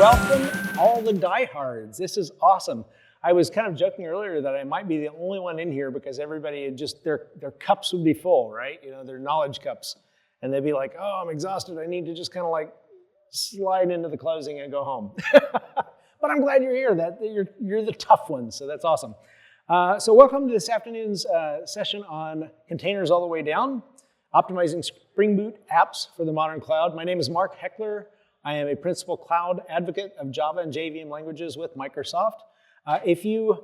Welcome, all the diehards. This is awesome. I was kind of joking earlier that I might be the only one in here because everybody had just, their cups would be full, right? You know, their knowledge cups. And they'd be like, oh, I'm exhausted. I need to just kind of like slide into the closing and go home. But I'm glad you're here. That you're the tough ones, so that's awesome. So welcome to this afternoon's session on containers all the way down, optimizing Spring Boot apps for the modern cloud. My name is Mark Heckler. I am a principal cloud advocate of Java and JVM languages with Microsoft. If you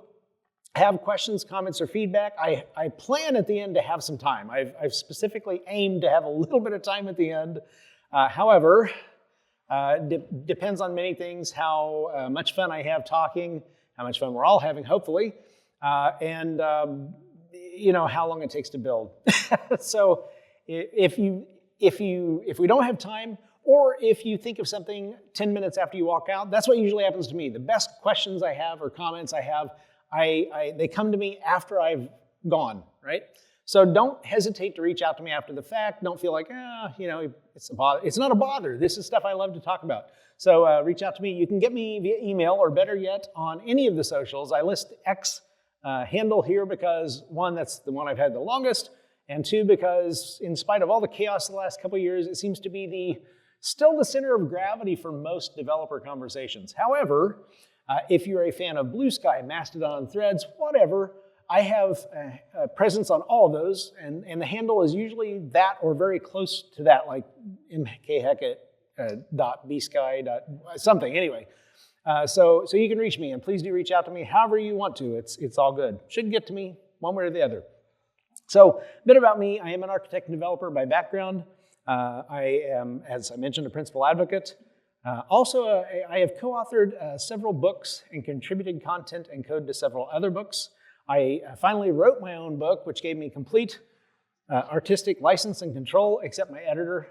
have questions, comments, or feedback, I plan at the end to have some time. I've specifically aimed to have a little bit of time at the end. However, depends on many things, how much fun I have talking, how much fun we're all having, hopefully, and you know, how long it takes to build. So if we don't have time, or if you think of something 10 minutes after you walk out, that's what usually happens to me. The best questions I have or comments I have, they come to me after I've gone, right? So don't hesitate to reach out to me after the fact. Don't feel like, you know, it's a bother. It's not a bother. This is stuff I love to talk about. So reach out to me. You can get me via email, or better yet, on any of the socials. I list X handle here because, one, that's the one I've had the longest, and two, because in spite of all the chaos the last couple of years, it seems to be still the center of gravity for most developer conversations. However, if you're a fan of Blue Sky, Mastodon, Threads, whatever, I have a presence on all of those, and the handle is usually that or very close to that, like mkheckett.bsky. Something, anyway. So you can reach me, and please do reach out to me however you want to. It's all good. Should get to me one way or the other. So a bit about me. I am an architect and developer by background. I am, as I mentioned, a principal advocate. Also, I have co-authored several books and contributed content and code to several other books. I finally wrote my own book, which gave me complete artistic license and control, except my editor,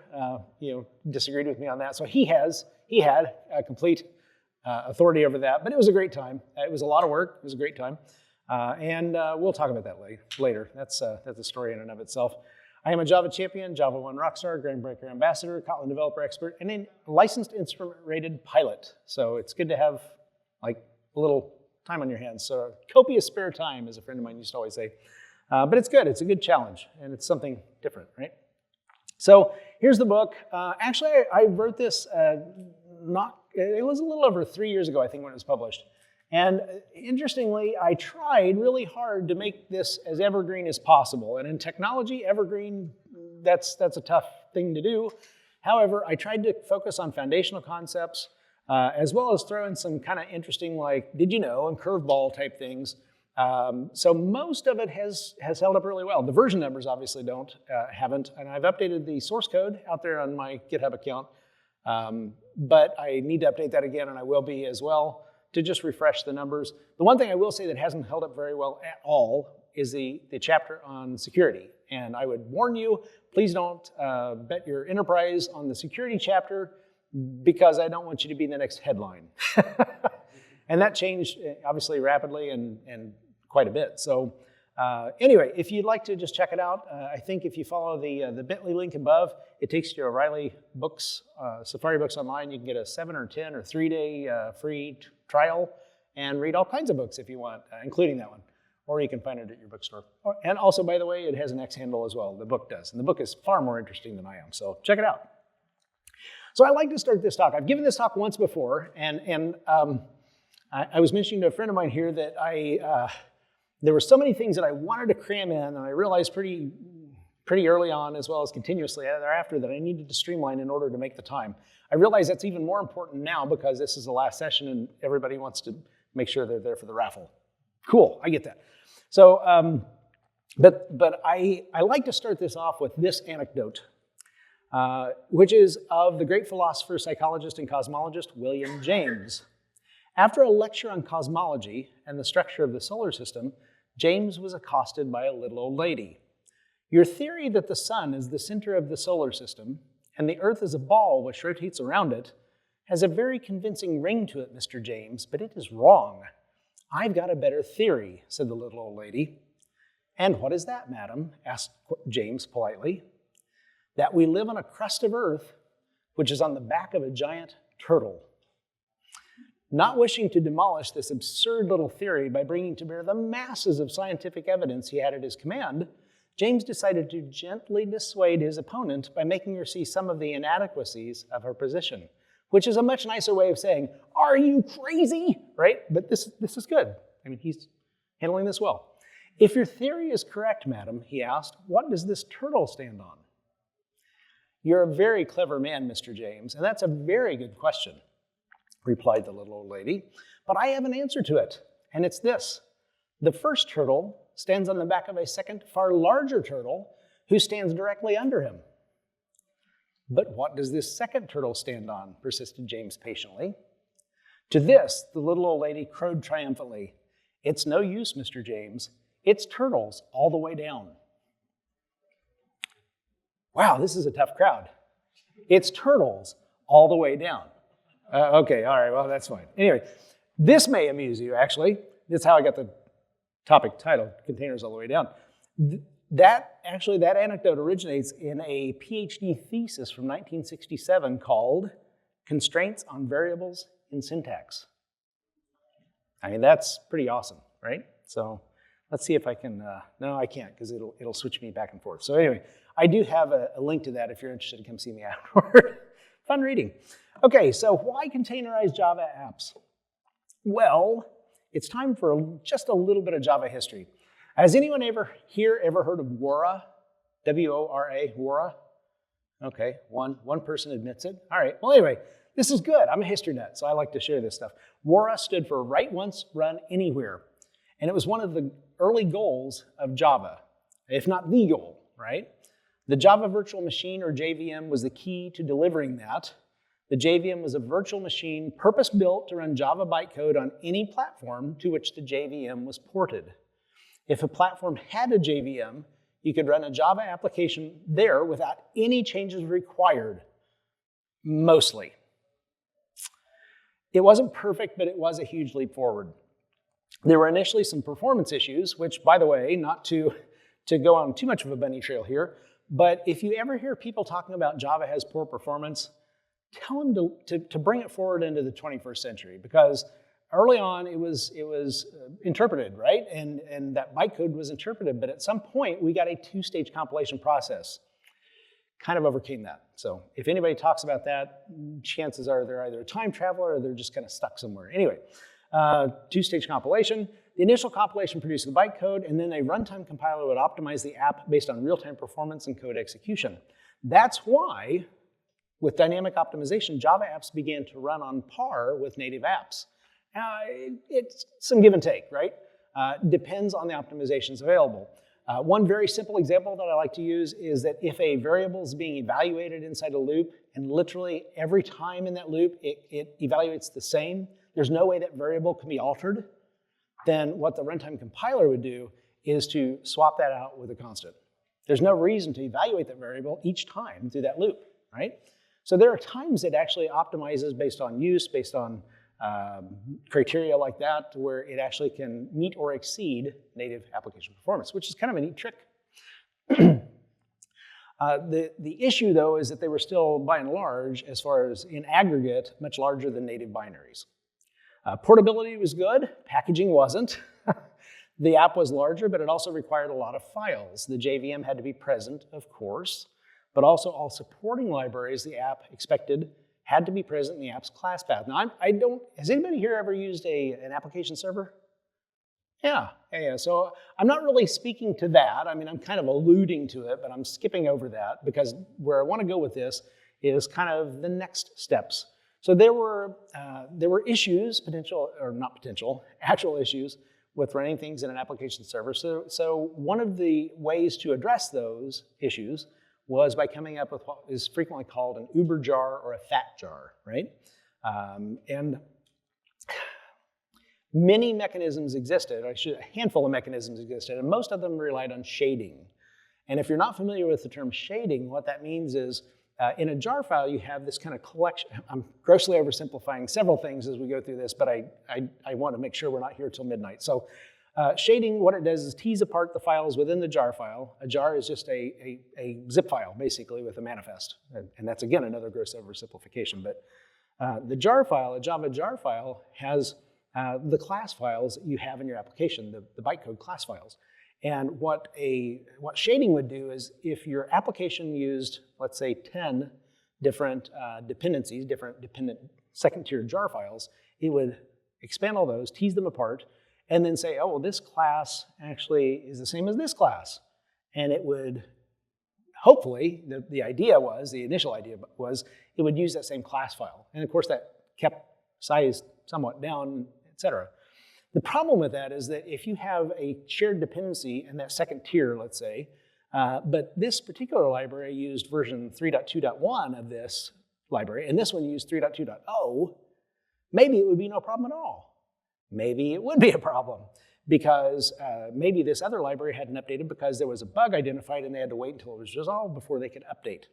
disagreed with me on that. So he had complete authority over that, but it was a great time. It was a lot of work. It was a great time. And we'll talk about that later. That's a story in and of itself. I am a Java champion, Java 1 Rockstar, Groundbreaker ambassador, Kotlin developer expert, and a licensed instrument-rated pilot. So it's good to have like a little time on your hands. So copious spare time, as a friend of mine used to always say. But it's good. It's a good challenge, and it's something different, right? So here's the book. Actually, I wrote this it was a little over 3 years ago, I think, when it was published. And interestingly, I tried really hard to make this as evergreen as possible. And in technology, evergreen, that's a tough thing to do. However, I tried to focus on foundational concepts, as well as throw in some kind of interesting, like, did you know, and curveball type things. So most of it has held up really well. The version numbers obviously haven't. And I've updated the source code out there on my GitHub account. But I need to update that again, and I will be as well, to just refresh the numbers. The one thing I will say that hasn't held up very well at all is the chapter on security. And I would warn you, please don't bet your enterprise on the security chapter, because I don't want you to be the next headline. And that changed, obviously, rapidly and quite a bit. So anyway, if you'd like to just check it out, I think if you follow the bit.ly link above, it takes you to O'Reilly Books, Safari Books Online. You can get a 7 or 10 or 3-day free trial and read all kinds of books if you want, including that one. Or you can find it at your bookstore. And also, by the way, it has an X handle as well. The book does. And the book is far more interesting than I am. So check it out. So I like to start this talk. I've given this talk once before. And I was mentioning to a friend of mine here that there were so many things that I wanted to cram in. And I realized pretty early on, as well as continuously thereafter, that I needed to streamline in order to make the time. I realize that's even more important now because this is the last session and everybody wants to make sure they're there for the raffle. Cool, I get that. So, but I like to start this off with this anecdote, which is of the great philosopher, psychologist, and cosmologist, William James. After a lecture on cosmology and the structure of the solar system, James was accosted by a little old lady. Your theory that the sun is the center of the solar system and the Earth is a ball which rotates around it has a very convincing ring to it, Mr. James, but it is wrong. I've got a better theory, said the little old lady. And what is that, madam? Asked James politely. That we live on a crust of Earth which is on the back of a giant turtle. Not wishing to demolish this absurd little theory by bringing to bear the masses of scientific evidence he had at his command, James decided to gently dissuade his opponent by making her see some of the inadequacies of her position, which is a much nicer way of saying, "Are you crazy?" Right? But this is good. I mean, he's handling this well. "If your theory is correct, madam," he asked, "what does this turtle stand on?" "You're a very clever man, Mr. James, and that's a very good question," replied the little old lady, "but I have an answer to it, and it's this. The first turtle stands on the back of a second, far larger turtle who stands directly under him." "But what does this second turtle stand on?" persisted James patiently. To this, the little old lady crowed triumphantly, "It's no use, Mr. James. It's turtles all the way down." Wow, this is a tough crowd. It's turtles all the way down. Okay, all right, well, that's fine. Anyway, this may amuse you, actually. That's how I got the topic title, Containers All the Way Down. That anecdote originates in a PhD thesis from 1967 called Constraints on Variables in Syntax. I mean, that's pretty awesome, right? So let's see if I can, no, I can't because it'll switch me back and forth. So anyway, I do have a link to that if you're interested, come see me afterward. Fun reading. Okay, so why containerize Java apps? Well, it's time for just a little bit of Java history. Has anyone ever heard of Wora? W-O-R-A, Wora? Okay, one person admits it. All right, well anyway, this is good. I'm a history nut, so I like to share this stuff. Wora stood for Write Once, Run Anywhere. And it was one of the early goals of Java, if not the goal, right? The Java Virtual Machine, or JVM, was the key to delivering that. The JVM was a virtual machine purpose-built to run Java bytecode on any platform to which the JVM was ported. If a platform had a JVM, you could run a Java application there without any changes required, mostly. It wasn't perfect, but it was a huge leap forward. There were initially some performance issues, which, by the way, not to go on too much of a bunny trail here, but if you ever hear people talking about Java has poor performance, tell them to bring it forward into the 21st century, because early on it was interpreted, right? And that bytecode was interpreted, but at some point we got a two-stage compilation process. Kind of overcame that. So if anybody talks about that, chances are they're either a time traveler or they're just kind of stuck somewhere. Anyway, two-stage compilation. The initial compilation produced the bytecode, and then a runtime compiler would optimize the app based on real-time performance and code execution. That's why, with dynamic optimization, Java apps began to run on par with native apps. It's some give and take, right? Depends on the optimizations available. One very simple example that I like to use is that if a variable is being evaluated inside a loop, and literally every time in that loop it evaluates the same, there's no way that variable can be altered, then what the runtime compiler would do is to swap that out with a constant. There's no reason to evaluate that variable each time through that loop, right? So there are times it actually optimizes based on use, based on criteria like that, where it actually can meet or exceed native application performance, which is kind of a neat trick. The issue, though, is that they were still, by and large, as far as in aggregate, much larger than native binaries. Portability was good, packaging wasn't. The app was larger, but it also required a lot of files. The JVM had to be present, of course, but also all supporting libraries the app expected had to be present in the app's class path. Now, has anybody here ever used an application server? Yeah. So I'm not really speaking to that. I mean, I'm kind of alluding to it, but I'm skipping over that because where I want to go with this is kind of the next steps. So there were issues, actual issues with running things in an application server. So one of the ways to address those issues was by coming up with what is frequently called an uber jar or a fat jar, right? And many mechanisms existed, a handful of mechanisms existed, and most of them relied on shading. And if you're not familiar with the term shading, what that means is in a jar file, you have this kind of collection. I'm grossly oversimplifying several things as we go through this, but I want to make sure we're not here till midnight. So shading, what it does is tease apart the files within the jar file. A jar is just a zip file, basically, with a manifest. And that's, again, another gross oversimplification. But The jar file, a Java jar file, has the class files that you have in your application, the bytecode class files. And what shading would do is if your application used, let's say, 10 different dependencies, different dependent second-tier jar files, it would expand all those, tease them apart, and then say, oh, well, this class actually is the same as this class. And it would, hopefully, the initial idea was, it would use that same class file. And of course, that kept size somewhat down, et cetera. The problem with that is that if you have a shared dependency in that second tier, let's say, but this particular library used version 3.2.1 of this library, and this one used 3.2.0, maybe it would be no problem at all. Maybe it would be a problem because maybe this other library hadn't updated because there was a bug identified and they had to wait until it was resolved before they could update.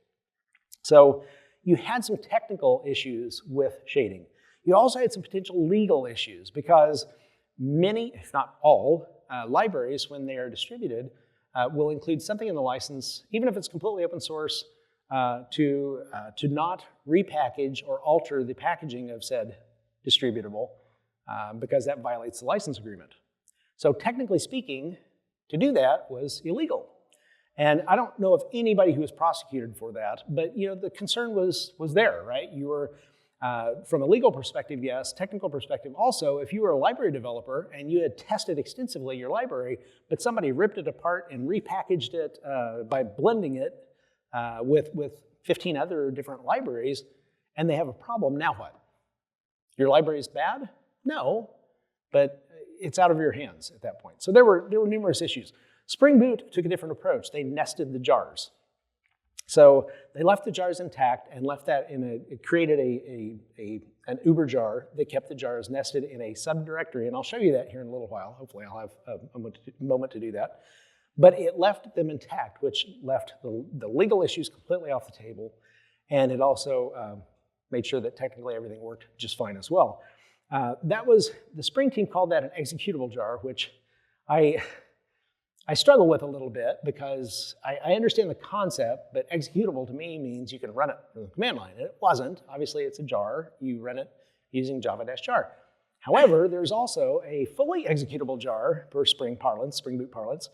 So you had some technical issues with shading. You also had some potential legal issues because many, if not all, libraries, when they are distributed, will include something in the license, even if it's completely open source, to not repackage or alter the packaging of said distributable, because that violates the license agreement. So technically speaking, to do that was illegal. And I don't know of anybody who was prosecuted for that, but the concern was there, right? You were, from a legal perspective, yes, technical perspective also, if you were a library developer and you had tested extensively your library, but somebody ripped it apart and repackaged it by blending it with 15 other different libraries, and they have a problem, now what? Your library is bad? No, but it's out of your hands at that point. So there were numerous issues. Spring Boot took a different approach. They nested the jars. So they left the jars intact and left that it created an Uber jar that kept the jars nested in a subdirectory, and I'll show you that here in a little while. Hopefully I'll have a moment to do that. But it left them intact, which left the legal issues completely off the table, and it also made sure that technically everything worked just fine as well. The Spring team called that an executable jar, which I struggle with a little bit because I understand the concept, but executable to me means you can run it from the command line. And it wasn't. Obviously, it's a jar. You run it using java-jar. However, there's also a fully executable jar per Spring parlance, Spring Boot parlance,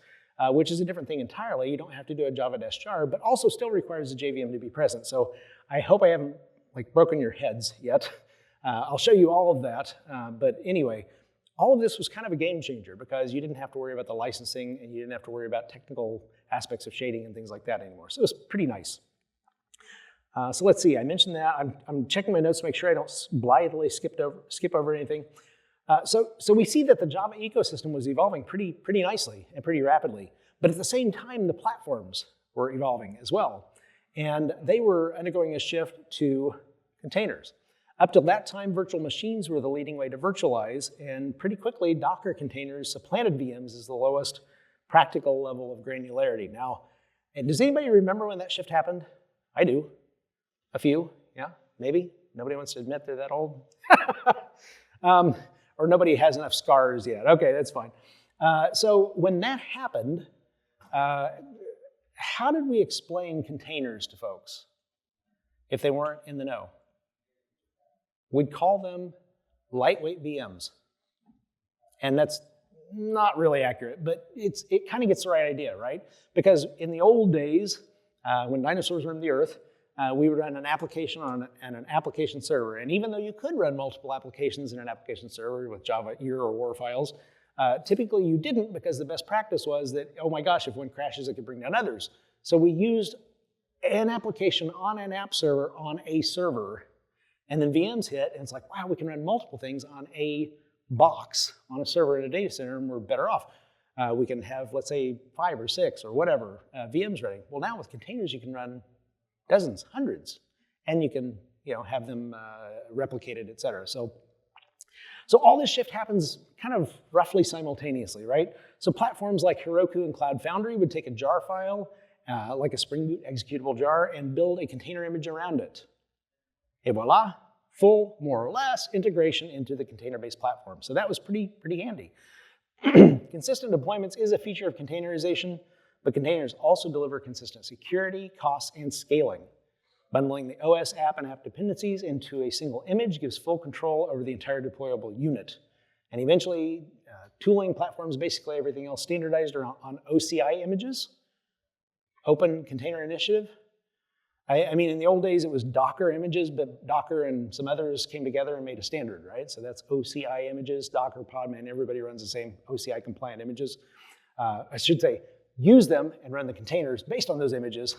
which is a different thing entirely. You don't have to do a java-jar, but also still requires a JVM to be present. So I hope I haven't broken your heads yet. I'll show you all of that. But anyway, all of this was kind of a game changer because you didn't have to worry about the licensing and you didn't have to worry about technical aspects of shading and things like that anymore. So it was pretty nice. So let's see, I mentioned that. I'm checking my notes to make sure I don't blithely skip over anything. So we see that the Java ecosystem was evolving pretty nicely and pretty rapidly. But at the same time, the platforms were evolving as well. And they were undergoing a shift to containers. Up till that time, virtual machines were the leading way to virtualize, and pretty quickly, Docker containers supplanted VMs as the lowest practical level of granularity. Now, and does anybody remember when that shift happened? I do. A few, yeah, maybe. Nobody wants to admit they're that old. Or nobody has enough scars yet. Okay, that's fine. So when that happened, how did we explain containers to folks if they weren't in the know? We'd call them lightweight VMs. And that's not really accurate, but it kind of gets the right idea, right? Because in the old days, when dinosaurs roamed the earth, we would run an application on an application server. And even though you could run multiple applications in an application server with Java EAR or WAR files, typically you didn't because the best practice was that, oh my gosh, if one crashes, it could bring down others. So we used an application on an app server on a server. And then VMs hit, and it's like, wow, we can run multiple things on a box on a server in a data center, and we're better off. We can have, let's say, 5 or 6 or whatever VMs running. Well, now with containers, you can run dozens, hundreds, and you can have them replicated, et cetera. So all this shift happens kind of roughly simultaneously, right? So platforms like Heroku and Cloud Foundry would take a jar file, like a Spring Boot executable jar, and build a container image around it. Et voila, full, more or less, integration into the container-based platform. So that was pretty handy. Consistent deployments is a feature of containerization, but containers also deliver consistent security, costs, and scaling. Bundling the OS app and app dependencies into a single image gives full control over the entire deployable unit. And eventually, tooling platforms, basically everything else standardized on OCI images. Open Container Initiative. I mean, in the old days, it was Docker images, but Docker and some others came together and made a standard, right? So that's OCI images, Docker, Podman, everybody runs the same OCI compliant images. I should say, use them and run the containers based on those images.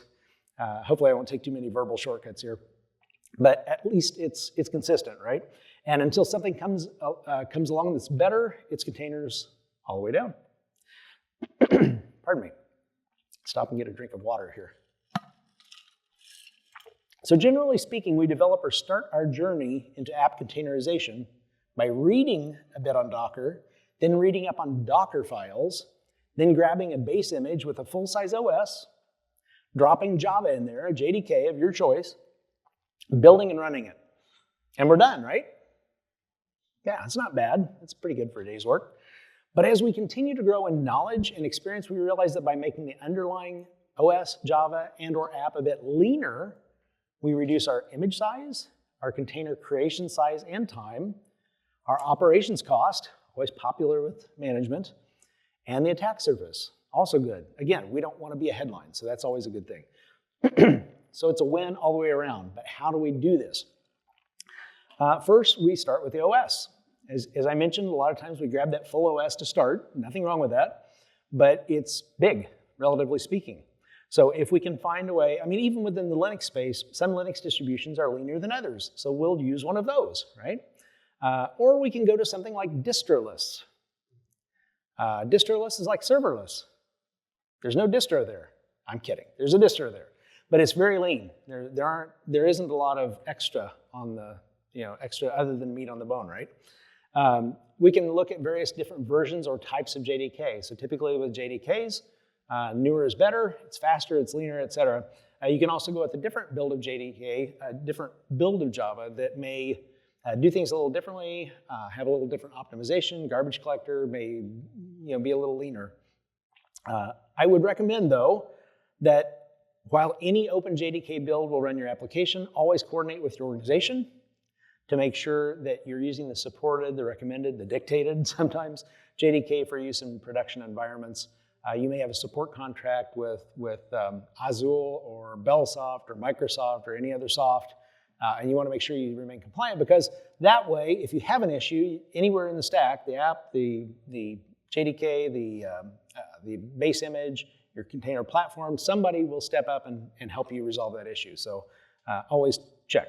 Hopefully I won't take too many verbal shortcuts here, but at least it's consistent, right? And until something comes along that's better, it's containers all the way down. Pardon me. Stop and get a drink of water here. So generally speaking, we developers start our journey into app containerization by reading a bit on Docker, then reading up on Docker files, then grabbing a base image with a full-size OS, dropping Java in there, a JDK of your choice, building and running it. And we're done, right? Yeah, it's not bad. It's pretty good for a day's work. But as we continue to grow in knowledge and experience, we realize that by making the underlying OS, Java, and/or app a bit leaner, we reduce our image size, our container creation size and time, our operations cost, always popular with management, and the attack surface, also good. Again, we don't want to be a headline, so that's always a good thing. So it's a win all the way around, but how do we do this? First, we start with the OS. As I mentioned, a lot of times we grab that full OS to start, nothing wrong with that, but it's big, relatively speaking. So if we can find a way, I mean, even within the Linux space, some Linux distributions are leaner than others, so we'll use one of those, right? Or we can go to something like distroless. Distroless is like serverless. There's no distro there. I'm kidding. There's a distro there, but it's very lean. There isn't a lot of extra on the, extra other than meat on the bone, right? We can look at various different versions or types of JDK. So typically with JDKs, newer is better, it's faster, it's leaner, etc. You can also go with a different build of JDK, a different build of Java that may do things a little differently, have a little different optimization, garbage collector may be a little leaner. I would recommend, though, that while any open JDK build will run your application, always coordinate with your organization to make sure that you're using the supported, the recommended, the dictated, sometimes, JDK for use in production environments. You may have a support contract with Azul or Bellsoft or Microsoft or any other soft, and you want to make sure you remain compliant, because that way, if you have an issue anywhere in the stack, the app, the JDK, the base image, your container platform, somebody will step up and help you resolve that issue. So always check.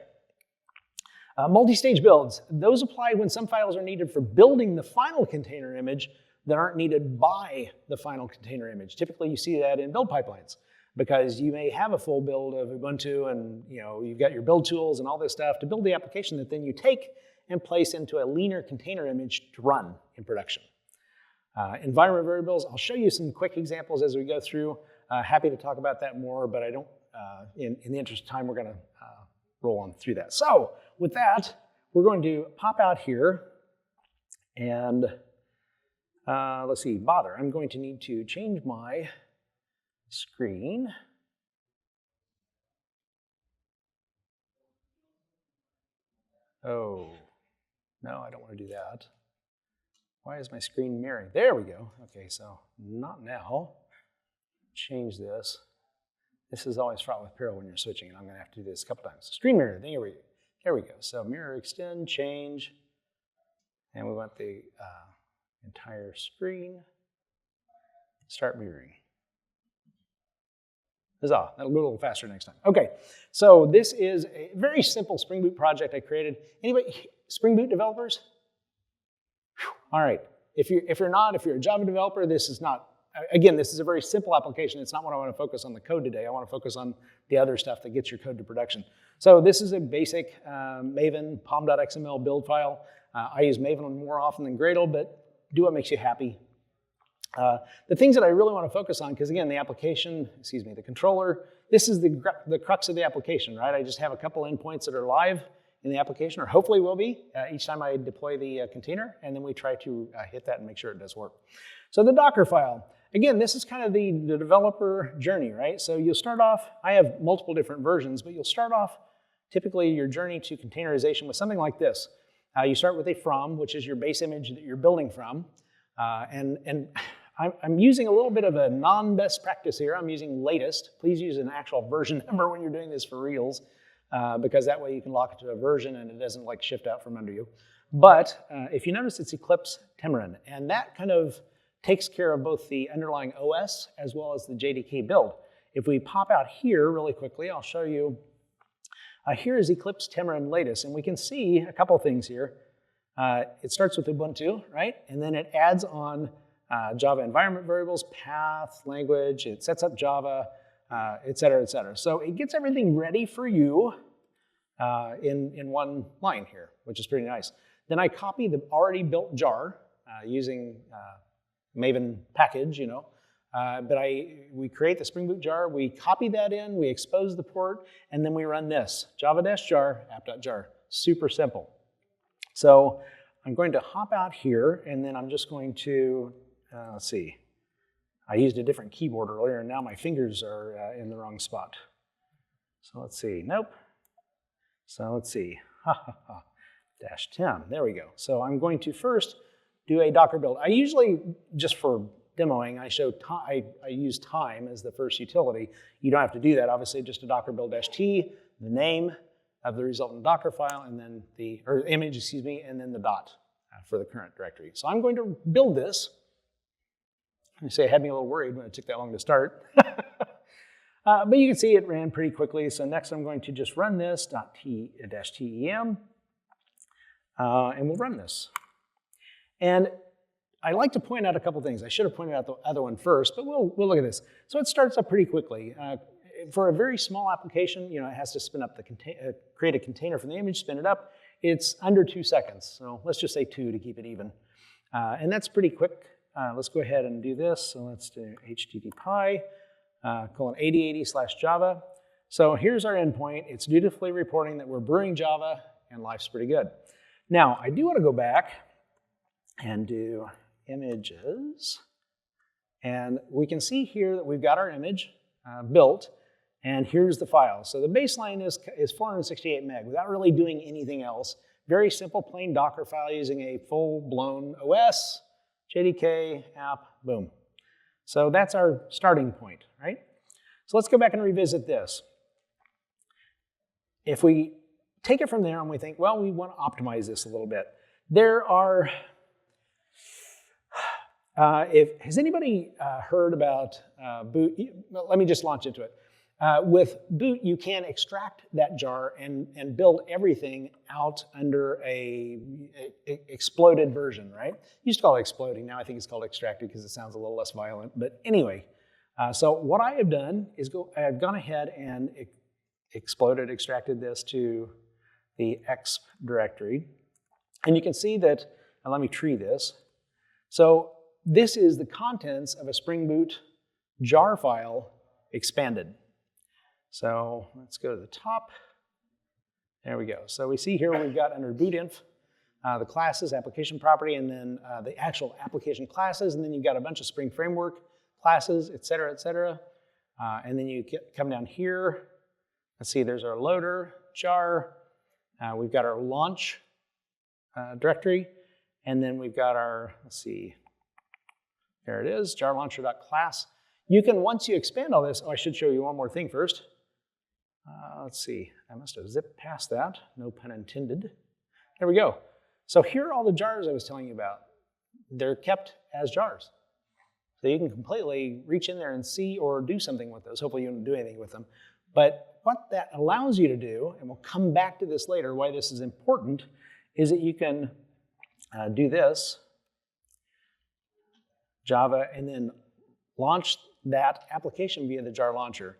Multi-stage builds. Those apply when some files are needed for building the final container image that aren't needed by the final container image. Typically, you see that in build pipelines, because you may have a full build of Ubuntu and you've got your build tools and all this stuff to build the application that then you take and place into a leaner container image to run in production. Environment variables, I'll show you some quick examples as we go through. Happy to talk about that more, but I don't, in the interest of time, we're gonna roll on through that. So with that, we're going to pop out here and let's see, bother. I'm going to need to change my screen. Oh, no, I don't want to do that. Why is my screen mirroring? There we go. Okay, so not now. Change this. This is always fraught with peril when you're switching, and I'm going to have to do this a couple times. Screen mirror, there we go. So mirror, extend, change, and we want the entire screen. Start mirroring. Huzzah, that'll go a little faster next time. Okay, so this is a very simple Spring Boot project I created. Anybody, Spring Boot developers? Whew. All right, if you're a Java developer, this is not, again, this is a very simple application. It's not what I want to focus on the code today. I want to focus on the other stuff that gets your code to production. So this is a basic Maven pom.xml build file. I use Maven more often than Gradle, but do what makes you happy. The things that I really want to focus on, because again, the application, the controller, this is the crux of the application, right? I just have a couple endpoints that are live in the application, or hopefully will be, each time I deploy the container, and then we try to hit that and make sure it does work. So the Docker file. again, this is kind of the developer journey, right? So you'll start off, I have multiple different versions, but you'll start off typically your journey to containerization with something like this. You start with a from, which is your base image that you're building from. And I'm using a little bit of a non-best practice here. I'm using latest. Please use an actual version number when you're doing this for reals, because that way you can lock it to a version and it doesn't like shift out from under you. But if you notice, it's Eclipse Temurin, and that kind of takes care of both the underlying OS as well as the JDK build. If we pop out here really quickly, I'll show you. Here is Eclipse Temurin latest, and we can see a couple things here. It starts with Ubuntu, right? And then it adds on Java environment variables, path, language, it sets up Java, et cetera, et cetera. So it gets everything ready for you in one line here, which is pretty nice. Then I copy the already built jar using Maven package, you know. But we create the Spring Boot jar, we copy that in, we expose the port, and then we run this, java-jar, app.jar. Super simple. So I'm going to hop out here, and then I'm just going to, let's see. I used a different keyboard earlier, and now my fingers are in the wrong spot. So let's see, nope. So let's see, -10, there we go. So I'm going to first do a Docker build. I usually, just for demoing, I use time as the first utility. You don't have to do that, obviously, just a Docker build-t, the name of the resultant Docker file, and then or image, excuse me, and then the dot for the current directory. So I'm going to build this. I say it had me a little worried when it took that long to start. But you can see it ran pretty quickly. So next I'm going to just run this .-tem, and we'll run this. And I like to point out a couple things. I should have pointed out the other one first, but we'll look at this. So it starts up pretty quickly. For a very small application, you know, it has to spin up create a container from the image, spin it up. It's under 2 seconds. So let's just say 2 to keep it even. And that's pretty quick. Let's go ahead and do this. So let's do http :8080/Java. So here's our endpoint. It's dutifully reporting that we're brewing Java, and life's pretty good. Now, I do want to go back and do images. And we can see here that we've got our image built, and here's the file. So the baseline is 468 meg without really doing anything else. Very simple, plain Docker file using a full-blown OS, JDK, app, boom. So that's our starting point, right? So let's go back and revisit this. If we take it from there and we think, well, we want to optimize this a little bit. There are, has anybody heard about boot? Let me just launch into it. With boot, you can extract that jar and build everything out under a exploded version, right? Used to call it exploding. Now I think it's called extracted because it sounds a little less violent. But anyway, so what I have done is I've gone ahead and extracted this to the exp directory. And you can see that, and let me tree this. So this is the contents of a Spring Boot jar file expanded. So let's go to the top. There we go. So we see here we've got under bootinf the classes, application property, and then the actual application classes, and then you've got a bunch of Spring Framework classes, et cetera, et cetera. And then you come down here. Let's see, there's our loader, jar. We've got our launch directory, and then we've got our, let's see, there it is, jar launcher.class. You can, once you expand all this, I should show you one more thing first. Let's see, I must have zipped past that, no pun intended. There we go. So here are all the jars I was telling you about. They're kept as jars. So you can completely reach in there and see or do something with those. Hopefully you don't do anything with them. But what that allows you to do, and we'll come back to this later, why this is important, is that you can do this, Java, and then launch that application via the jar launcher.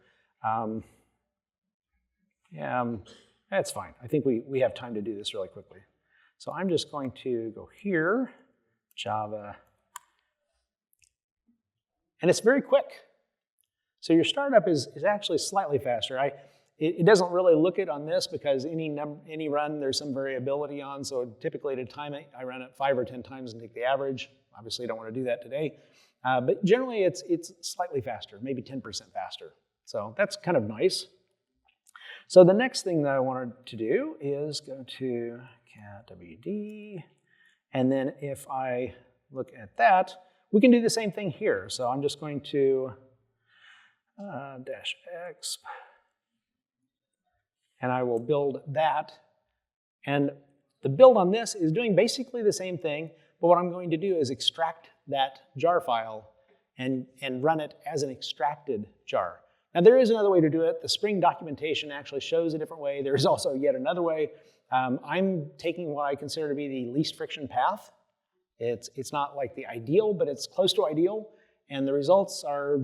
That's fine. I think we have time to do this really quickly. So I'm just going to go here, Java, and it's very quick. So your startup is actually slightly faster. It doesn't really look it on this because any run there's some variability on, so typically at a time I run it 5 or 10 times and take the average. Obviously I don't want to do that today. But generally, it's slightly faster, maybe 10% faster. So that's kind of nice. So the next thing that I wanted to do is go to cat wd, and then if I look at that, we can do the same thing here. So I'm just going to -exp, and I will build that. And the build on this is doing basically the same thing, but what I'm going to do is extract that jar file and run it as an extracted jar. Now there is another way to do it. The Spring documentation actually shows a different way. There's also yet another way. I'm taking what I consider to be the least friction path. It's not like the ideal, but it's close to ideal, and the results are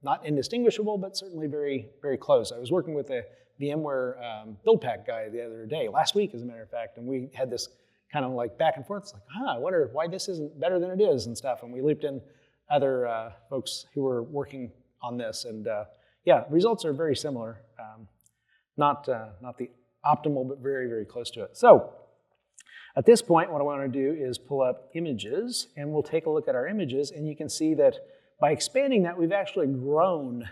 not indistinguishable, but certainly very, very close. I was working with a VMware build pack guy the other day, last week as a matter of fact, and we had this kind of like back and forth. It's like, I wonder why this isn't better than it is and stuff, and we looped in other folks who were working on this, and yeah, results are very similar. Not the optimal, but very, very close to it. So at this point, what I want to do is pull up images, and we'll take a look at our images, and you can see that by expanding that, we've actually grown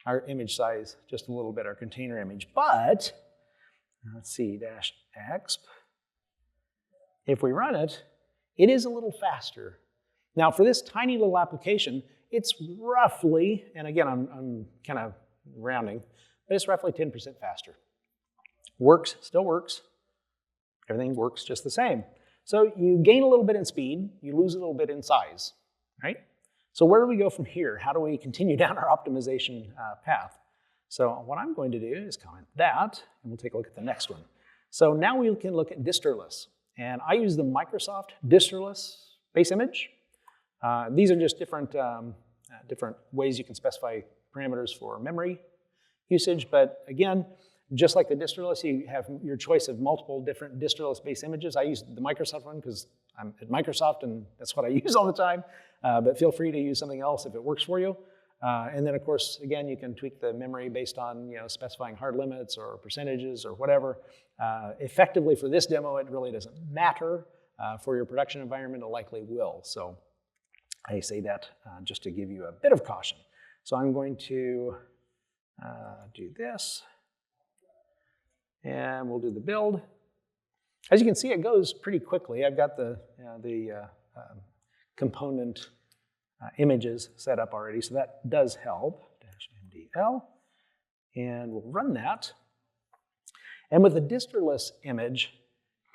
our image size just a little bit, our container image. But, let's see, -exp. If we run it, it is a little faster. Now, for this tiny little application, it's roughly, and again, I'm kind of rounding, but it's roughly 10% faster. Works, still works. Everything works just the same. So you gain a little bit in speed, you lose a little bit in size, right? So where do we go from here? How do we continue down our optimization path? So what I'm going to do is comment that, and we'll take a look at the next one. So now we can look at distroless. And I use the Microsoft distroless base image. These are just different ways you can specify parameters for memory usage. But again, just like the distroless, you have your choice of multiple different distroless base images. I use the Microsoft one because I'm at Microsoft and that's what I use all the time. But feel free to use something else if it works for you. And then of course, again, you can tweak the memory based on specifying hard limits or percentages or whatever. Effectively for this demo, it really doesn't matter. For your production environment, it likely will. So I say that just to give you a bit of caution. So I'm going to do this. And we'll do the build. As you can see, it goes pretty quickly. I've got the component images set up already, so that does help. -mdl, and we'll run that. And with the distroless image,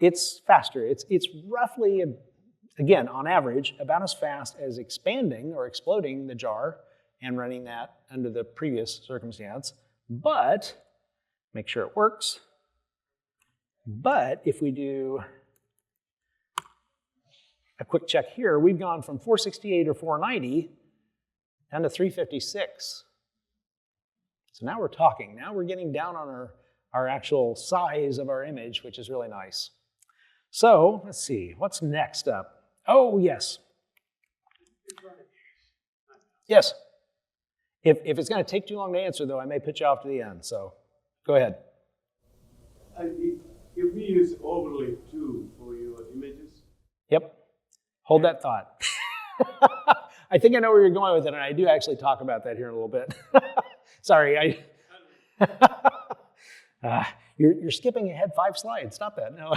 it's faster. It's roughly, again, on average, about as fast as expanding or exploding the jar and running that under the previous circumstance. But make sure it works. But if we do a quick check here, we've gone from 468 or 490 down to 356. So now we're talking. Now we're getting down on our actual size of our image, which is really nice. So let's see, what's next up? Oh, yes. Yes. If it's going to take too long to answer, though, I may put you off to the end. So go ahead. If we use overlay 2 for your images. Yep. Hold that thought. I think I know where you're going with it, and I do actually talk about that here in a little bit. Sorry, you're skipping ahead 5 slides. Stop that. No.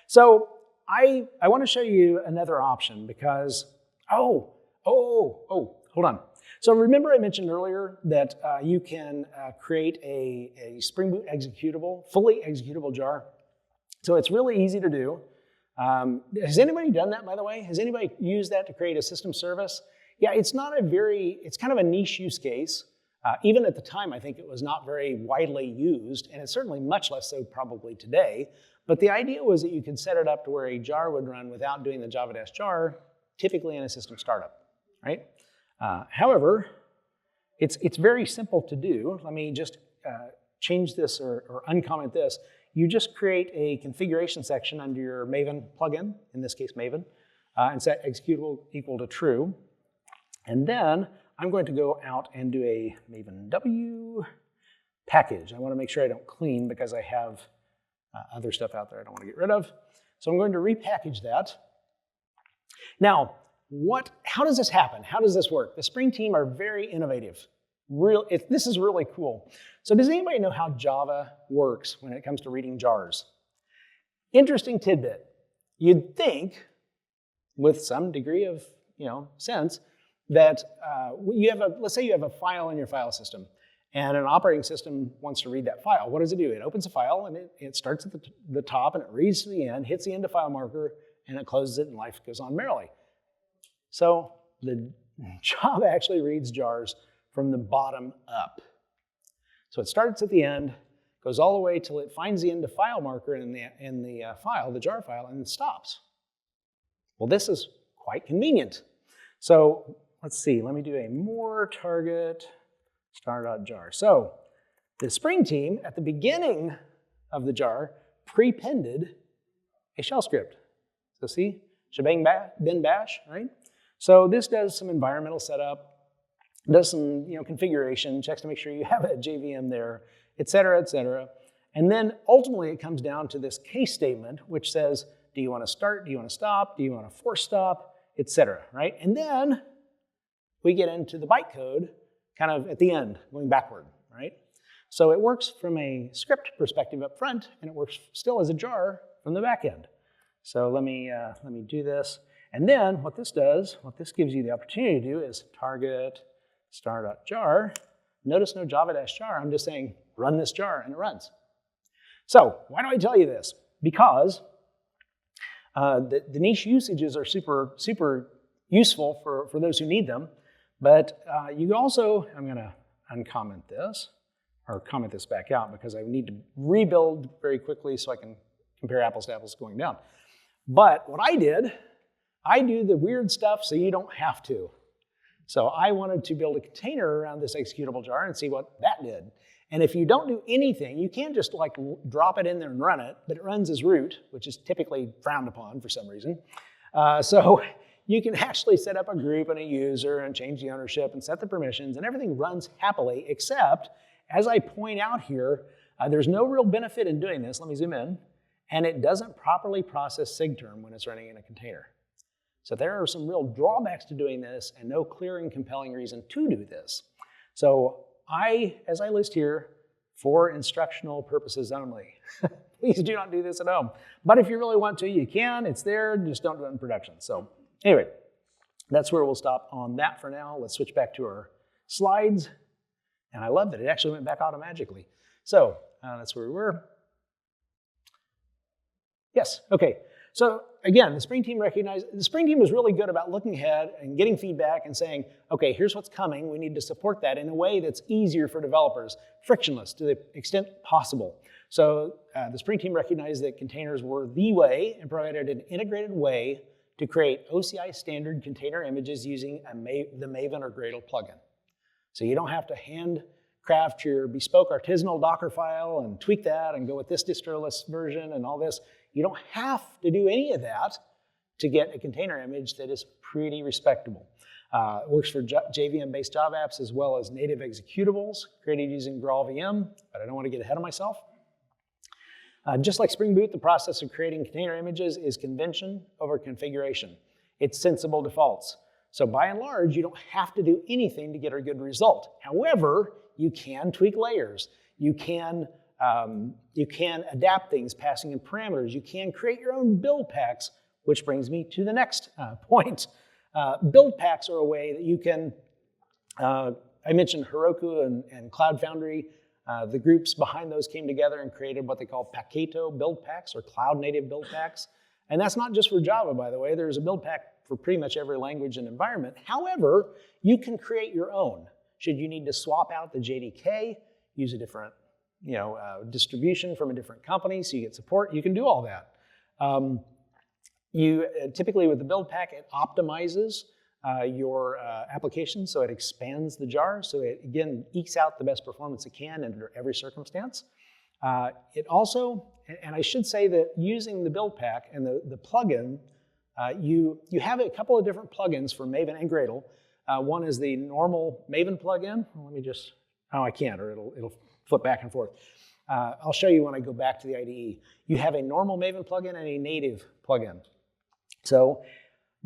So I want to show you another option because, hold on. So remember I mentioned earlier that you can create a Spring Boot executable, fully executable jar. So it's really easy to do. Has anybody done that, by the way? Has anybody used that to create a system service? Yeah, it's kind of a niche use case. Even at the time, I think it was not very widely used, and it's certainly much less so probably today. But the idea was that you could set it up to where a jar would run without doing the java-jar, typically in a system startup, right? However, it's very simple to do. Let me just change this or uncomment this. You just create a configuration section under your Maven plugin, in this case Maven, and set executable equal to true. And then I'm going to go out and do a Maven W package. I want to make sure I don't clean because I have other stuff out there I don't want to get rid of. So I'm going to repackage that. Now, how does this happen? How does this work? The Spring team are very innovative. This is really cool. So does anybody know how Java works when it comes to reading jars? Interesting tidbit. You'd think, with some degree of sense, that let's say you have a file in your file system, and an operating system wants to read that file. What does it do? It opens a file, and it starts at the top, and it reads to the end, hits the end of file marker, and it closes it, and life goes on merrily. So the Java actually reads jars from the bottom up. So it starts at the end, goes all the way till it finds the end of file marker in the file, the jar file, and it stops. Well, this is quite convenient. So let's see, let me do a more target star.jar. So the Spring team, at the beginning of the jar, prepended a shell script. So see, shebang bin bash, right? So this does some environmental setup, does some configuration, checks to make sure you have a JVM there, et cetera, et cetera. And then ultimately it comes down to this case statement, which says, do you want to start, do you want to stop, do you want to force stop, et cetera, right? And then we get into the bytecode kind of at the end, going backward, right? So it works from a script perspective up front, and it works still as a jar from the back end. So let me do this. And then what this gives you the opportunity to do is target star.jar. Notice no java-jar. I'm just saying run this jar, and it runs. So why do I tell you this? Because the niche usages are super useful for those who need them. But you also, I'm going to uncomment this, or comment this back out, because I need to rebuild very quickly so I can compare apples to apples going down. But what I do the weird stuff so you don't have to. So I wanted to build a container around this executable jar and see what that did. And if you don't do anything, you can't just like drop it in there and run it, but it runs as root, which is typically frowned upon for some reason. So you can actually set up a group and a user and change the ownership and set the permissions, and everything runs happily, except, as I point out here, there's no real benefit in doing this. Let me zoom in. And it doesn't properly process SIGTERM when it's running in a container. So there are some real drawbacks to doing this, and no clear and compelling reason to do this. So as I list here, for instructional purposes only, please do not do this at home. But if you really want to, you can. It's there. Just don't do it in production. So anyway, that's where we'll stop on that for now. Let's switch back to our slides. And I love that it actually went back automatically. So that's where we were. Yes, okay. So again, the Spring team is really good about looking ahead and getting feedback and saying, okay, here's what's coming. We need to support that in a way that's easier for developers, frictionless to the extent possible. So the Spring team recognized that containers were the way and provided an integrated way to create OCI standard container images using the Maven or Gradle plugin. So you don't have to handcraft your bespoke artisanal Docker file and tweak that and go with this distroless version and all this. You don't have to do any of that to get a container image that is pretty respectable. It works for JVM-based Java apps as well as native executables created using GraalVM, but I don't want to get ahead of myself. Just like Spring Boot, the process of creating container images is convention over configuration. It's sensible defaults. So by and large, you don't have to do anything to get a good result. However, you can tweak layers. You can adapt things, passing in parameters. You can create your own build packs, which brings me to the next point. Build packs are a way that you can, I mentioned Heroku and Cloud Foundry. The groups behind those came together and created what they call Paketo build packs or cloud native build packs. And that's not just for Java, by the way. There's a build pack for pretty much every language and environment. However, you can create your own. Should you need to swap out the JDK, use a different distribution from a different company so you get support, you can do all that. Typically with the build pack, it optimizes your application, so it expands the jar, so it again ekes out the best performance it can under every circumstance. It also, and I should say that using the build pack and the plugin, you have a couple of different plugins for Maven and Gradle. One is the normal Maven plugin. Let me just, I can't, or it'll flip back and forth. I'll show you when I go back to the IDE. You have a normal Maven plugin and a native plugin. So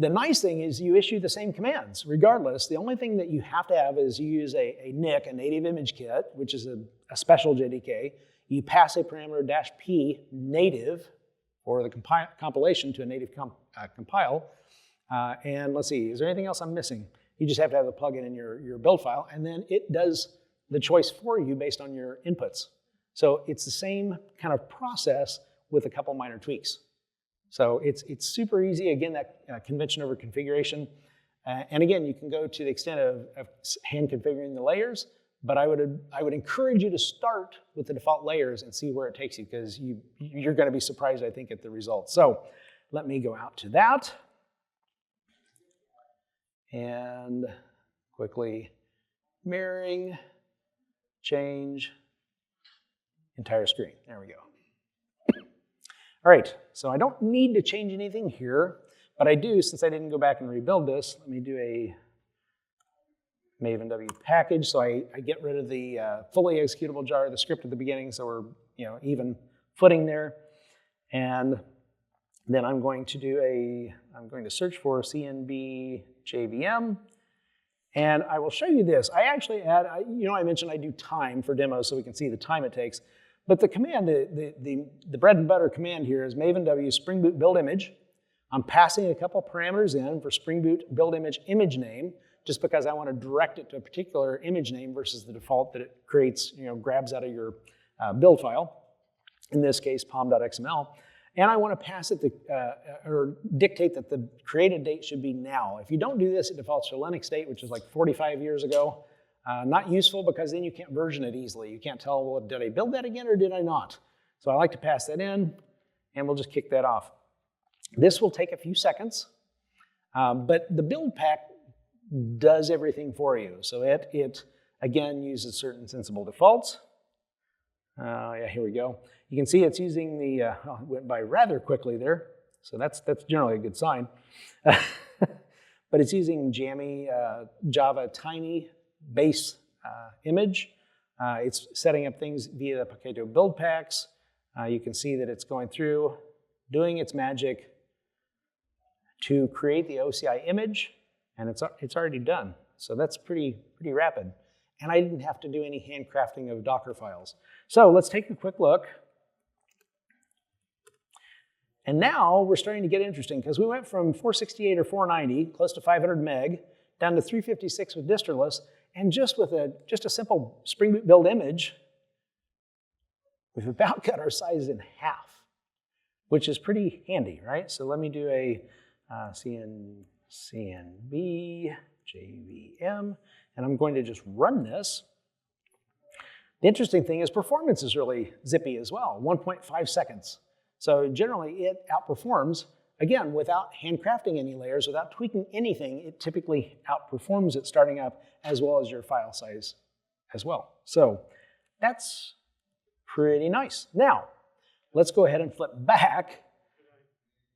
The nice thing is you issue the same commands regardless. The only thing that you have to have is you use a NIC, a native image kit, which is a special JDK. You pass a parameter -p native for the compilation to a native compile. And let's see, is there anything else I'm missing? You just have to have the plugin in your build file, and then it does the choice for you based on your inputs. So it's the same kind of process with a couple minor tweaks. So it's super easy. Again, that convention over configuration. And again, you can go to the extent of hand configuring the layers, but I would encourage you to start with the default layers and see where it takes you, because you're going to be surprised, I think, at the results. So let me go out to that and quickly mirroring, change, entire screen. There we go. All right, so I don't need to change anything here, but I do, since I didn't go back and rebuild this. Let me do a Maven W package, so I get rid of the fully executable jar, the script at the beginning, so we're even footing there. And then I'm going to search for CNB JVM, and I will show you this. I actually add, I mentioned I do time for demos so we can see the time it takes. But the command, the bread and butter command here is Maven W Spring Boot build image. I'm passing a couple parameters in for Spring Boot build image name, just because I want to direct it to a particular image name versus the default that it creates, grabs out of your build file. In this case, pom.xml. And I want to pass it or dictate that the created date should be now. If you don't do this, it defaults to Linux date, which is like 45 years ago. Not useful, because then you can't version it easily. You can't tell, well, did I build that again or did I not? So I like to pass that in, and we'll just kick that off. This will take a few seconds, but the build pack does everything for you. So it again, uses certain sensible defaults. Yeah, here we go. You can see it's using the, it went by rather quickly there, so that's generally a good sign. But it's using jammy Java tiny base image. It's setting up things via the Paketo build packs. You can see that it's going through, doing its magic to create the OCI image, and it's already done. So that's pretty rapid. And I didn't have to do any handcrafting of Docker files. So let's take a quick look. And now we're starting to get interesting, because we went from 468 or 490, close to 500 meg, down to 356 with distroless. And just with a simple Spring Boot build image, we've about cut our size in half, which is pretty handy, right? So let me do a CNB JVM, and I'm going to just run this. The interesting thing is performance is really zippy as well, 1.5 seconds. So generally it outperforms, again, without handcrafting any layers, without tweaking anything, it typically outperforms it starting up, as well as your file size as well. So that's pretty nice. Now, let's go ahead and flip back.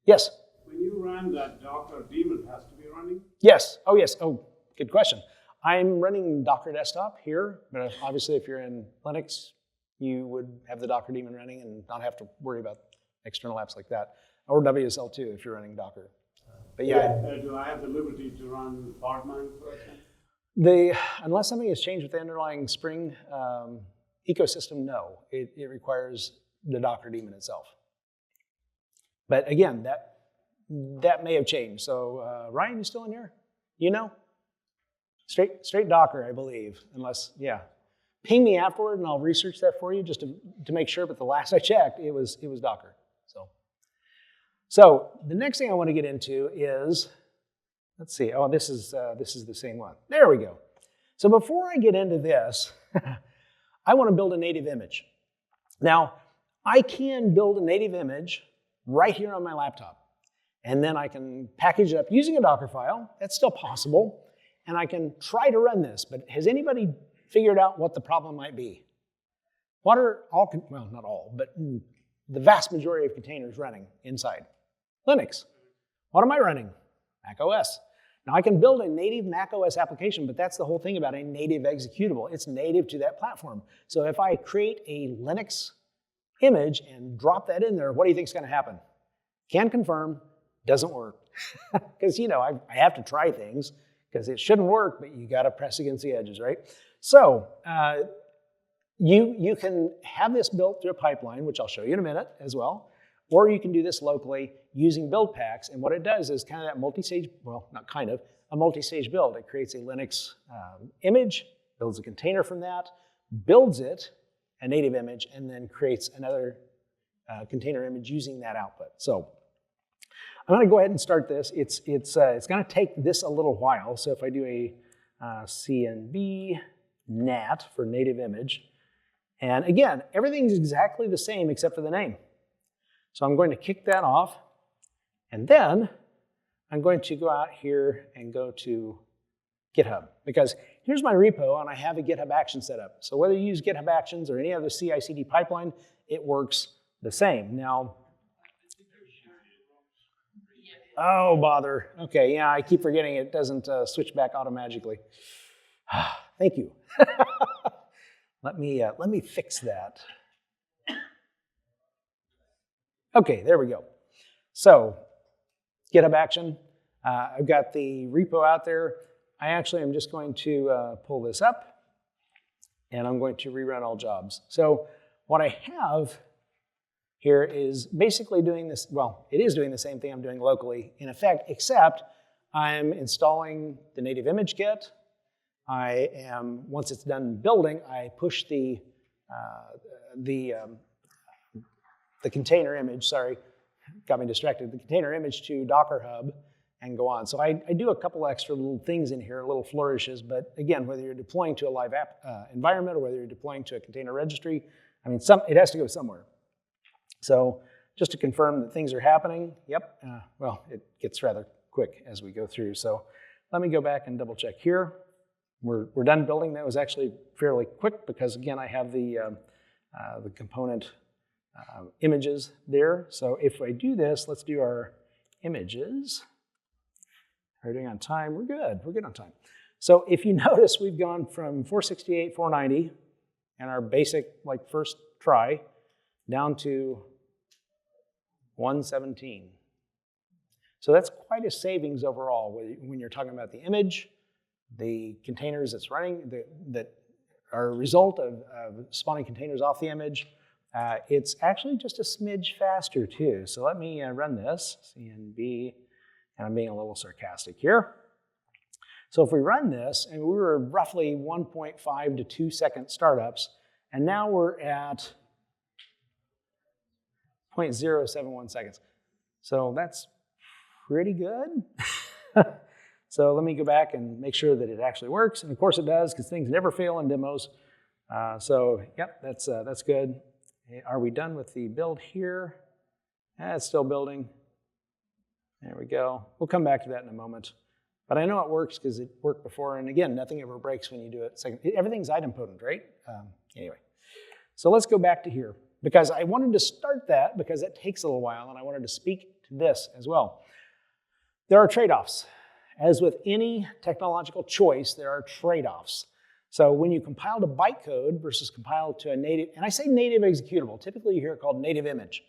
Yes? When you run that Docker daemon, has to be running? Yes. Oh, yes. Oh, good question. I'm running Docker desktop here, but obviously if you're in Linux, you would have the Docker daemon running and not have to worry about external apps like that, or WSL2 if you're running Docker. But yeah. Do I have the liberty to run Podman, for example? Unless something has changed with the underlying Spring ecosystem, no. It requires the Docker daemon itself. But again, that may have changed. So Ryan, you still in here? You know? Straight Docker, I believe, unless, yeah. Ping me afterward and I'll research that for you just to make sure, but the last I checked, it was Docker. So the next thing I want to get into is, let's see, oh, this is the same one. There we go. So before I get into this, I want to build a native image. Now, I can build a native image right here on my laptop, and then I can package it up using a Docker file. That's still possible, and I can try to run this, but has anybody figured out what the problem might be? What are all, well, not all, but the vast majority of containers running inside? Linux. What am I running? Mac OS. Now I can build a native Mac OS application, but that's the whole thing about a native executable. It's native to that platform. So if I create a Linux image and drop that in there, what do you think is going to happen? Can confirm, Doesn't work. Because, I have to try things because it shouldn't work, but you got to press against the edges, right? So you can have this built through a pipeline, which I'll show you in a minute as well, or you can do this locally using build packs. And what it does is kind of that multi-stage, well, not kind of, a multi-stage build. It creates a Linux image, builds a container from that, builds it, a native image, and then creates another container image using that output. So I'm going to go ahead and start this. It's going to take this a little while. So if I do a CNB nat for native image, and again, everything's exactly the same except for the name. So I'm going to kick that off, and then I'm going to go out here and go to GitHub, because here's my repo, and I have a GitHub action set up. So whether you use GitHub Actions or any other CI/CD pipeline, it works the same. Now, oh, bother. Okay, yeah, I keep forgetting it doesn't switch back automatically. Thank you. Let me fix that. Okay, there we go. So, GitHub Action. I've got the repo out there. I actually am just going to pull this up, and I'm going to rerun all jobs. So what I have here is basically doing this, well, it is doing the same thing I'm doing locally, in effect, except I'm installing the native image kit. Once it's done building, I push the container image, sorry, got me distracted, the container image to Docker Hub and go on. So I do a couple extra little things in here, little flourishes, but again, whether you're deploying to a live app environment or whether you're deploying to a container registry, I mean, it has to go somewhere. So just to confirm that things are happening, yep, well, it gets rather quick as we go through. So let me go back and double check here. We're done building. That was actually fairly quick because, again, I have the component images there. So if I do this, let's do our images. We're doing on time. We're good. We're good on time. So if you notice, we've gone from 468, 490, and our basic, like, first try, down to 117. So that's quite a savings overall when you're talking about the image, the containers that's running, that are a result of spawning containers off the image. It's actually just a smidge faster too. So let me run this, CNB, and I'm being a little sarcastic here. So if we run this, and we were roughly 1.5 to 2 second startups, and now we're at 0.071 seconds. So that's pretty good. So let me go back and make sure that it actually works. And of course it does, because things never fail in demos. So yep, that's good. Are we done with the build here? It's still building. There we go. We'll come back to that in a moment. But I know it works because it worked before. And again, nothing ever breaks when you do it. Everything's idempotent, right? Anyway, so let's go back to here, because I wanted to start that because that takes a little while, and I wanted to speak to this as well. There are trade-offs. As with any technological choice, there are trade-offs. So when you compile to bytecode versus compile to a native, and I say native executable, typically you hear it called native image.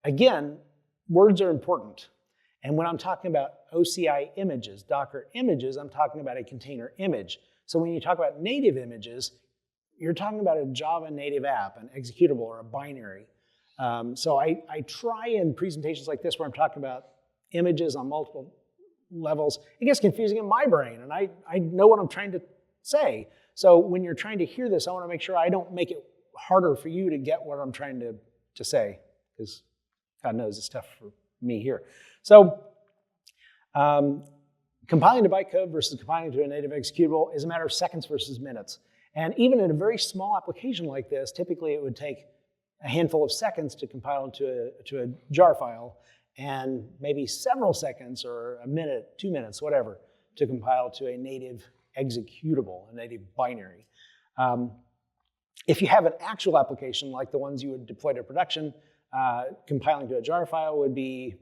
Again, words are important. And when I'm talking about OCI images, Docker images, I'm talking about a container image. So when you talk about native images, you're talking about a Java native app, an executable, or a binary. So I try in presentations like this where I'm talking about images on multiple levels. It gets confusing in my brain, and I know what I'm trying to say. So when you're trying to hear this, I want to make sure I don't make it harder for you to get what I'm trying to say, because God knows it's tough for me here. So compiling to bytecode versus compiling to a native executable is a matter of seconds versus minutes. And even in a very small application like this, typically it would take a handful of seconds to compile to a jar file, and maybe several seconds or a minute, 2 minutes, whatever, to compile to a native executable, a native binary. If you have an actual application like the ones you would deploy to production, compiling to a jar file would be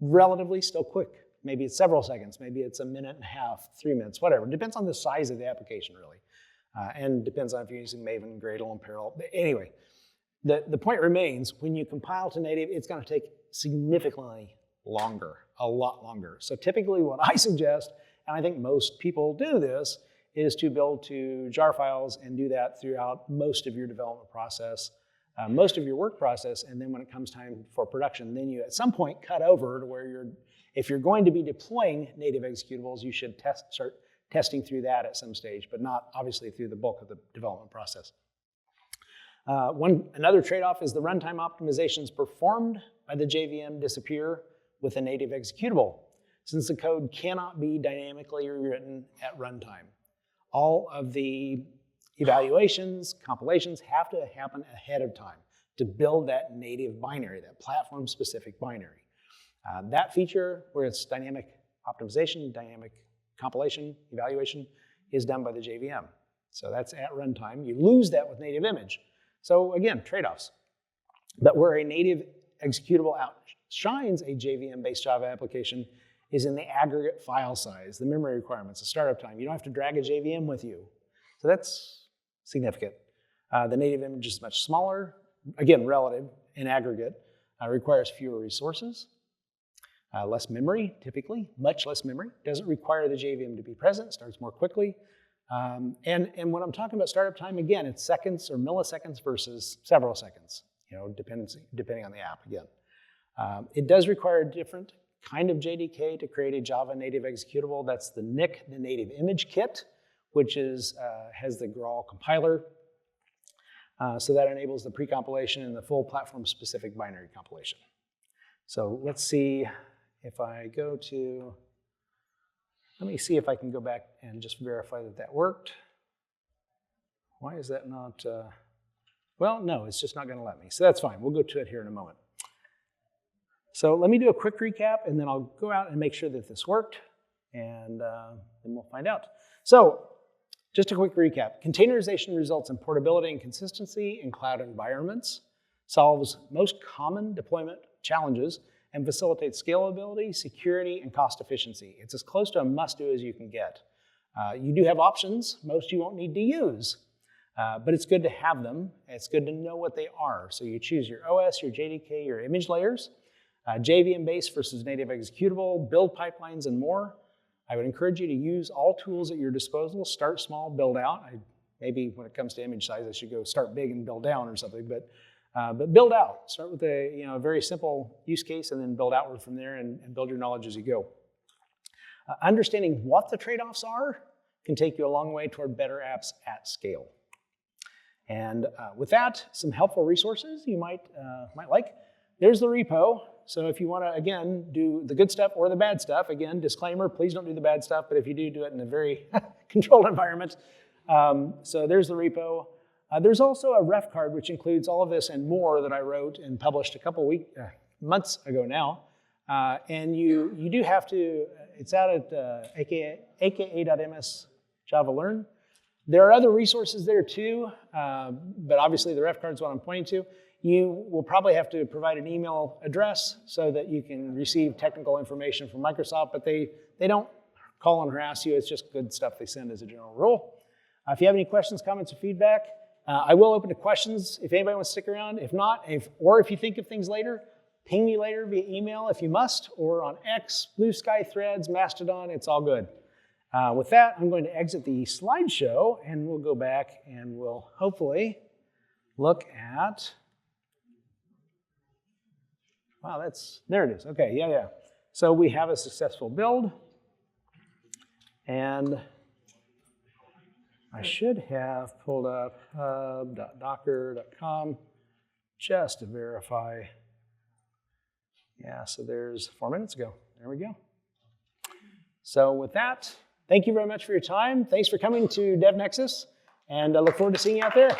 relatively still quick. Maybe it's several seconds, maybe it's a minute and a half, 3 minutes, whatever. It depends on the size of the application, really. And depends on if you're using Maven, Gradle, and Peril. Anyway, the point remains, when you compile to native, it's going to take significantly longer, a lot longer. So typically what I suggest, and I think most people do this, is to build to jar files and do that throughout most of your development process, most of your work process, and then when it comes time for production, then you at some point cut over to where if you're going to be deploying native executables, you should start testing through that at some stage, but not obviously through the bulk of the development process. Another trade-off is the runtime optimizations performed by the JVM disappear with a native executable, since the code cannot be dynamically rewritten at runtime. All of the evaluations, compilations have to happen ahead of time to build that native binary, that platform-specific binary. That feature, where it's dynamic optimization, dynamic compilation, evaluation, is done by the JVM. So that's at runtime. You lose that with native image. So again, trade-offs. But where a native executable outshines a JVM-based Java application is in the aggregate file size, the memory requirements, the startup time. You don't have to drag a JVM with you. So that's significant. The native image is much smaller, again, relative in aggregate, requires fewer resources, less memory, typically, much less memory. Doesn't require the JVM to be present, starts more quickly. And when I'm talking about startup time, again, it's seconds or milliseconds versus several seconds, depending on the app, again. It does require a different kind of JDK to create a Java native executable. That's the NIC, the native image kit, which has the Graal compiler. So that enables the pre-compilation and the full platform-specific binary compilation. So let's see if I go to, let me see if I can go back and just verify that that worked. Why is that not, well, no, it's just not gonna let me. So that's fine, we'll go to it here in a moment. So let me do a quick recap and then I'll go out and make sure that this worked and then we'll find out. So just a quick recap. Containerization results in portability and consistency in cloud environments, solves most common deployment challenges, and facilitates scalability, security, and cost efficiency. It's as close to a must-do as you can get. You do have options, most you won't need to use, but it's good to have them. It's good to know what they are. So you choose your OS, your JDK, your image layers, JVM-based versus native executable, build pipelines, and more. I would encourage you to use all tools at your disposal. Start small, build out. Maybe when it comes to image size, I should go start big and build down or something, but build out. Start with a very simple use case and then build outward from there and build your knowledge as you go. Understanding what the trade-offs are can take you a long way toward better apps at scale. And with that, some helpful resources you might like. There's the repo. So if you want to, again, do the good stuff or the bad stuff, again, disclaimer, please don't do the bad stuff, but if you do, do it in a very controlled environment. So there's the repo. There's also a ref card, which includes all of this and more that I wrote and published a couple months ago now. And you do have to, it's out at aka.ms Java Learn. There are other resources there too, but obviously the ref card is what I'm pointing to. You will probably have to provide an email address so that you can receive technical information from Microsoft, but they don't call and harass you. It's just good stuff they send as a general rule. If you have any questions, comments, or feedback, I will open to questions if anybody wants to stick around. If not, or if you think of things later, ping me later via email if you must, or on X, Blue Sky, Threads, Mastodon, it's all good. With that, I'm going to exit the slideshow and we'll go back and we'll hopefully look at, wow, there it is. Okay, yeah. So we have a successful build and I should have pulled up hub.docker.com just to verify. Yeah, so there's 4 minutes ago. There we go. So with that, thank you very much for your time. Thanks for coming to Devnexus, and I look forward to seeing you out there.